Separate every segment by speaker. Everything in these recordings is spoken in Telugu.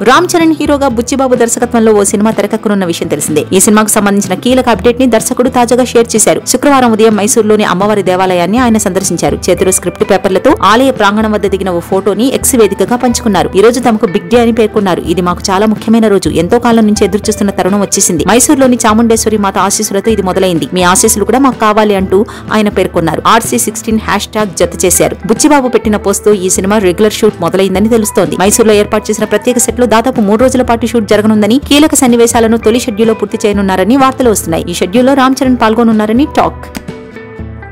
Speaker 1: రామ్ చరణ్ హీరోగా బుచ్చిబాబు దర్శకత్వంలో ఓ సినిమా తెరకెక్కనున్న విషయం తెలిసిందే. ఈ సినిమాకు సంబంధించిన కీలక అప్డేట్ ని దర్శకుడు తాజాగా షేర్ చేశారు. శుక్రవారం ఉదయం మైసూరులోని అమ్మవారి దేవాలయాన్ని ఆయన సందర్శించారు. చేతిలో స్క్రిప్ట్ పేపర్లతో ఆలయ ప్రాంగణం వద్ద దిగిన ఓ ఫోటోని ఎక్స్ వేదికగా పంచుకున్నారు. ఈ రోజు తమకు బిగ్ డే అని పేర్కొన్నారు. ఇది మాకు చాలా ముఖ్యమైన రోజు. ఎంతో కాలం నుంచి ఎదురుచూస్తున్న తరుణం వచ్చేసింది. మైసూరులోని చాముండేశ్వరి మాత ఆశీస్సులతో ఇది మొదలైంది. మీ ఆశీస్సులు కూడా మాకు కావాలి అంటూ ఆయన పేర్కొన్నారు. RC16 హ్యాష్ ట్యాగ్ జత చేశారు. బుచ్చిబాబు పెట్టిన పోస్ట్ తో ఈ సినిమా రెగ్యులర్ షూట్ మొదలైందని తెలుస్తోంది. మైసూరులో ఏర్పాటు చేసిన ప్రత్యేక సెట్ లో దాదాపు 3 రోజుల పాటు షూట్ జరగనుందని, కీలక సన్నివేశాలను తొలి షెడ్యూల్లో పూర్తి చేయనున్నారని వార్తలు వస్తున్నాయి. ఈ షెడ్యూల్లో రామ్ చరణ్ పాల్గొనున్నారని talk.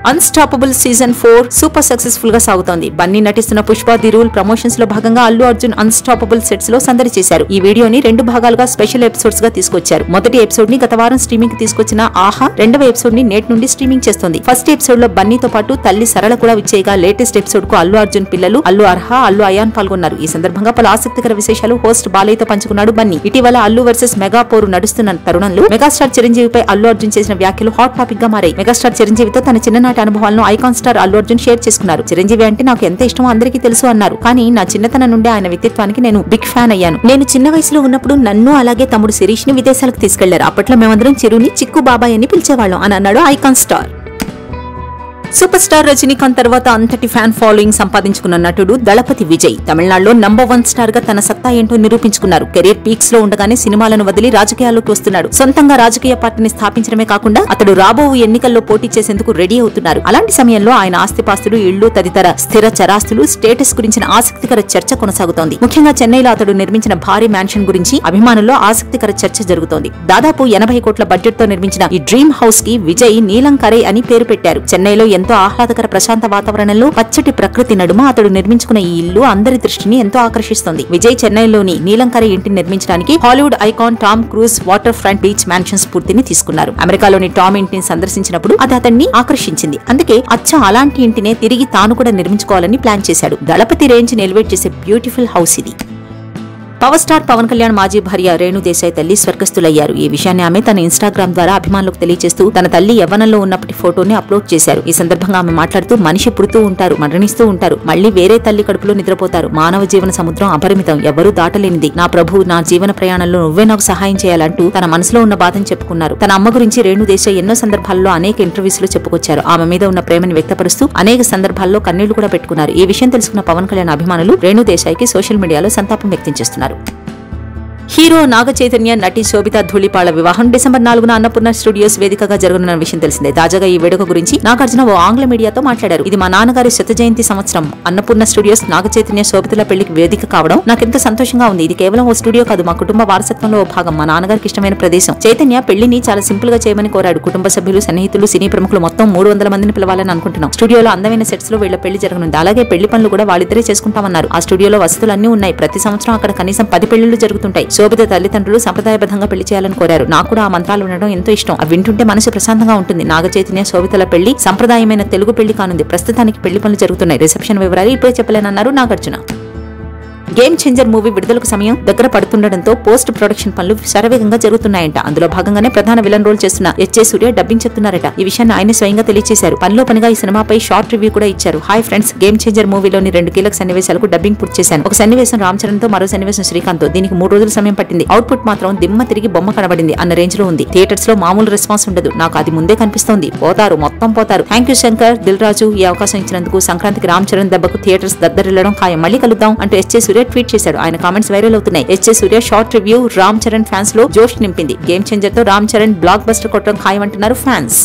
Speaker 1: Unstoppable season 4 super successful గా సాగుతోంది. బన్నీ నటిస్తున్న పుష్ప ది రూల్ ప్రమోషన్స్ లో భాగంగా అల్లు అర్జున్ అన్స్టాపబుల్ సెట్స్ లో సందడి చేశారు. ఈ వీడియోని 2 భాగాలుగా స్పెషల్ ఎపిసోడ్స్ గా తీసుకొచ్చారు. మొదటి ఎపిసోడ్ ని గత వారం స్ట్రీమింగ్ కి తీసుకొచ్చిన ఆహా రెండవ ఎపిసోడ్ ని నేటి నుండి స్ట్రీమింగ్ చేస్తోంది. ఫస్ట్ ఎపిసోడ్ లో బన్నీతో పాటు తల్లి సరళ కూడా విచ్చేయగా, లేటెస్ట్ ఎపిసోడ్ కు అల్లు అర్జున్ పిల్లలు అల్లు అర్హ, అల్లు అయాన్ పాల్గొన్నారు. ఈ సందర్భంగా పలు ఆసక్తికర విశేషాలు హోస్ట్ బాలయ్యతో పంచుకున్నాడు బన్నీ. ఇటీవల అల్లు వర్సెస్ మెగా పోరు నడుస్తున్న తరుణంలో మెగాస్టార్ చిరంజీవిపై అల్లు అర్జున్ చేసిన వ్యాఖ్యలు హాట్ టాపిక్ గా మారాయి. మెగాస్టార్ చిరంజీవితో తన చిన్ననాటి అనుభవాలను icon star Allu Arjun share చేసుకున్నారు. చిరంజీవి అంటే నాకు ఎంత ఇష్టమో అందరికీ తెలుసు అన్నారు. కానీ నా చిన్నతనం నుండి ఆయన వ్యక్తిత్వానికి నేను బిగ్ ఫ్యాన్ అయ్యాను. నేను చిన్న వయసులో ఉన్నప్పుడు నన్ను అలాగే తమ్ముడు శిరీష్ ని విదేశాలకు తీసుకెళ్లారు. అప్పట్లో మేమందరం చిరుని చిక్కు బాబాయ్ అని పిలిచేవాళ్ళం అని అన్నాడు icon star. Super star Rajinikanth తర్వాత అంతటి ఫ్యాన్ ఫాలోయింగ్ సంపాదించుకున్న నటుడు దళపతి విజయ్ తమిళనాడులో నంబర్ 1 స్టార్ గా తన సత్తా ఏంటో నిరూపించుకున్నారు. కెరీర్ పీక్స్ లో ఉండగానే సినిమాలను వదిలి రాజకీయాల్లోకి వస్తున్నాడు. సొంతంగా రాజకీయ పార్టీని స్థాపించడమే కాకుండా అతడు రాబో ఎన్నికల్లో పోటీ చేసేందుకు రెడీ అవుతున్నారు. అలాంటి సమయంలో ఆయన ఆస్తిపాస్తులు, ఇళ్లు తదితర స్థిర చరాస్తులు, స్టేటస్ గురించిన ఆసక్తికర చర్చ కొనసాగుతోంది. ముఖ్యంగా చెన్నైలో అతడు నిర్మించిన భారీ మ్యాన్షన్ గురించి అభిమానుల్లో ఆసక్తికర చర్చ జరుగుతోంది. దాదాపు 80 కోట్ల బడ్జెట్ తో నిర్మించిన ఈ డ్రీమ్ హౌస్ కి విజయ్ నీలంకరై అని పేరు పెట్టారు. చెన్నైలో ఎంతో ఆహ్లాదకర ప్రశాంత వాతావరణంలో పచ్చటి ప్రకృతి నడుమ అతడు నిర్మించుకున్న ఈ ఇల్లు అందరి దృష్టిని ఎంతో ఆకర్షిస్తోంది. విజయ్ చెన్నైలోని నీలంకరై ఇంటిని నిర్మించడానికి Hollywood icon Tom cruise water front beach mansion స్ఫూర్తిని తీసుకున్నారు. అమెరికాలోని టామ్ ఇంటిని సందర్శించినప్పుడు అది అతన్ని ఆకర్షించింది. అందుకే అచ్చం అలాంటి ఇంటినే తిరిగి తాను కూడా నిర్మించుకోవాలని ప్లాన్ చేశాడు. దళపతి రేంజ్ ని ఎలివేట్ చేసే బ్యూటిఫుల్ హౌస్ ఇది. పవర్ స్టార్ పవన్ కళ్యాణ్ మాజీ భార్య రేణు దేశాయ్ తల్లి స్వర్గస్థులయ్యారు. ఈ విషయాన్ని ఆమె తన ఇన్స్టాగ్రామ్ ద్వారా అభిమానులకు తెలియజేస్తూ తన తల్లి యవ్వనంలో ఉన్నప్పటి ఫోటోని అప్లోడ్ చేశారు. ఈ సందర్భంగా ఆమె మాట్లాడుతూ, మనిషి పుడుతూ ఉంటారు, మరణిస్తూ ఉంటారు, మళ్లీ వేరే తల్లి కడుపులో నిద్రపోతారు. మానవ జీవన సముద్రం అపరిమితం, ఎవరూ దాటలేనిది. నా ప్రభు, నా జీవన ప్రయాణంలో నువ్వే నాకు సహాయం చేయాలంటూ తన మనసులో ఉన్న బాధను చెప్పుకున్నారు. తన అమ్మ గురించి రేణు దేశాయ్ ఎన్నో సందర్భాల్లో అనేక ఇంటర్వ్యూస్ లో చెప్పుకొచ్చారు. ఆమె మీద ఉన్న ప్రేమని వ్యక్తపరుస్తూ అనేక సందర్భాల్లో కన్నీళ్లు కూడా పెట్టుకున్నారు. ఈ విషయం తెలుసుకున్న పవన్ కళ్యాణ్ అభిమానులు రేణు దేశాయ్కి సోషల్ మీడియాలో సంతాపం వ్యక్తం చేస్తున్నారు. హీరో నాగ చైతన్య, నటి శోభితా ధూళిపాళ్ల వివాహం డిసెంబర్ 4న అన్నపూర్ణ స్టూడియోస్ వేదికగా జరగనున్న విషయం తెలిసిందే. తాజాగా ఈ వేడుక గురించి నాగార్జున ఓ ఆంగ్ల మీడియాతో మాట్లాడారు. ఇది మా నాన్నగారి శత జయంతి సంవత్సరం. అన్నపూర్ణ స్టూడియోస్ నాగ చైతన్య శోభితల పెళ్లికి వేదిక కావడం నాకెంతో సంతోషంగా ఉంది. ఇది కేవలం ఓ స్టూడియో కాదు, మా కుటుంబ వారసత్వంలో ఓ భాగం. మా నాన్నగారికి ఇష్టమైన ప్రదేశం. చైతన్య పెళ్లిని చాలా సింపుల్ గా చేయమని కోరాడు. కుటుంబ సభ్యులు, సన్నిహితులు, సినీ ప్రముఖులు మొత్తం 300 మందిని పిలవాలని అనుకుంటున్నాం. స్టూడియోలో అందమైన సెట్స్ లో వీళ్ల పెళ్లి జరగనుంది. అలాగే పెళ్లి పనులు కూడా వాళ్ళిద్దరే చేసుకుంటామన్నారు. ఆ స్టూడియోలో వసతులు అన్ని ఉన్నాయి. ప్రతి సంవత్సరం అక్కడ కనీసం 10 పెళ్లిళ్లు జరుగుతుంటాయి. శోభిత తల్లిదండ్రులు సంప్రదాయబద్ధంగా పెళ్లి చేయాలని కోరారు. నాకు కూడా ఆ మంత్రాలు వినడం ఎంతో ఇష్టం. అవి వింటుంటే మనసు ప్రశాంతంగా ఉంటుంది. నాగ చైతన్య శోభితల పెళ్లి సంప్రదాయమైన తెలుగు పెళ్లి కానుంది. ప్రస్తుతానికి పెళ్లి పనులు జరుగుతున్నాయి. రిసెప్షన్ వివరాలు ఇప్పుడే చెప్పలేనన్నారు నాగార్జున. గేమ్ చేంజర్ మూవీ విడుదలకు సమయం దగ్గర పడుతుండటంతో పోస్ట్ ప్రొడక్షన్ పనులు శరవేగంగా జరుగుతున్నాయంట. అందులో భాగంగానే ప్రధాన విలన్ రోల్ చేస్తున్న హెచ్ఏ సూర్య డబ్బింగ్ చెప్తున్నారట. ఈ విషయాన్ని ఆయన స్వయంగా తెలియజేశారు. పనిలో పనిగా ఈ సినిమాపై షార్ట్ రివ్యూ కూడా ఇచ్చారు. హాయ్ ఫ్రెండ్స్, గేమ్ చేంజర్ మూవీలోని 2 కీలక సన్నివేశాలకు డబ్బింగ్ పూర్తి చేశాను. ఒక సన్నివేశం రామ్ చరణ్ తో, మరో సన్నివేశం శ్రీకాంత్ తో. దీనికి 3 రోజుల సమయం పట్టింది. అవుట్పుట్ మాత్రం దిమ్మ తిరిగి బొమ్మ కనబడింది అన్న రేంజ్ లో ఉంది. థియేటర్స్ లో మామూలు రెస్పాన్స్ ఉండదు. నాకు అది ముందే కనిపిస్తోంది. పోతారు, మొత్తం పోతారు. థ్యాంక్ యూ శంకర్, దిల్ రాజు ఈ అవకాశం ఇచ్చినందుకు. సంక్రాంతికి రామ్ చరణ్ దెబ్బకు థియేటర్స్ దద్దరిల్లడం ఖాయం. మళ్ళీ కలుద్దాం అంటూ హెచ్ఏ సూర్య ట్వీట్ చేశాడు. ఆయన కామెంట్స్ వైరల్ అవుతున్నాయి. హెచ్ఏ Surya short review Ram Charan fans లో జోష్ నింపింది. గేమ్ చేంజర్ తో రామ్ చరణ్ బ్లాక్ బస్టర్ కొట్టడం ఖాయం అంటున్నారు ఫ్యాన్స్.